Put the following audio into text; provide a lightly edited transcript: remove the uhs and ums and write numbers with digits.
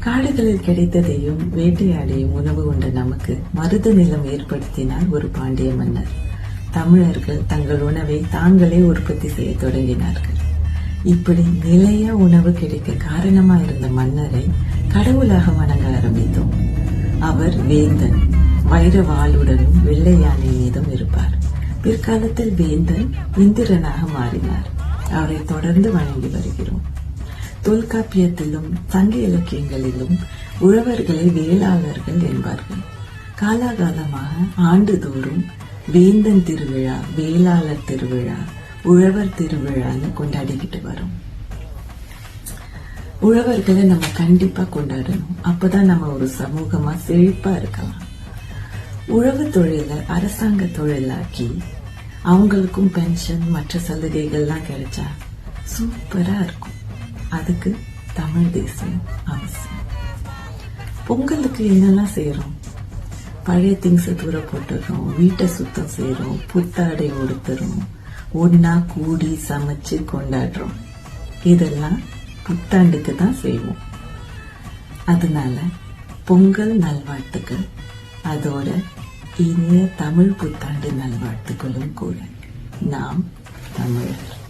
காடுகளில் கிடைத்ததையும் வேட்டையாடியும் உணவு உண்ட நமக்கு மருத நிலம் ஏற்படுத்தினார் ஒரு பாண்டிய மன்னர். தமிழர்கள் தங்கள் உணவை தாங்களே உற்பத்தி செய்ய தொடங்கினார்கள். இப்படி நிலைய உணவு கிடைக்க காரணமா இருந்த மன்னரை கடவுளாக வணங்க ஆரம்பித்தோம். அவர் வேந்தன், வைர வாளுடனும் வெள்ளை யானை மீதும் இருப்பார். பிற்காலத்தில் வேந்தன் இந்திரனாக மாறினார். அவரை தொடர்ந்து வணங்கி வருகிறோம். தொல்காப்பியத்திலும் சங்க இலக்கியங்களிலும் உழவர்களை வேளாளர்கள் என்பார்கள். காலாகாலமாக ஆண்டுதோறும் வேந்தன் திருவிழா, வேளாளர் திருவிழா, உழவர் திருவிழான்னு கொண்டாடிக்கிட்டு வரும். உழவர்களை நம்ம கண்டிப்பா கொண்டாடணும். அப்பதான் நம்ம ஒரு சமூகமா செழிப்பா இருக்கலாம். உழவு தொழிலை அரசாங்க தொழிலாக்கி அவங்களுக்கும் பென்ஷன் மற்ற சலுகைகள்லாம் கிடைச்சா சூப்பரா இருக்கும். அதுக்கு தமிழ் தேசியம் அவசியம். பொங்கலுக்கு என்னெல்லாம் செய்யறோம்? பழைய திங்ஸை தூர போட்டுறோம், வீட்டை சுத்தம் செய்யறோம், புத்தாடை உடுத்துறோம், ஒன்னா கூடி சமைச்சு கொண்டாடுறோம். இதெல்லாம் புத்தாண்டுக்கு தான் செய்வோம். அதனால பொங்கல் நல்வாழ்த்துக்கள், அதோட இனிய தமிழ் புத்தாண்டு நல்வாழ்த்துக்களும் கூட. நாம் தமிழர்.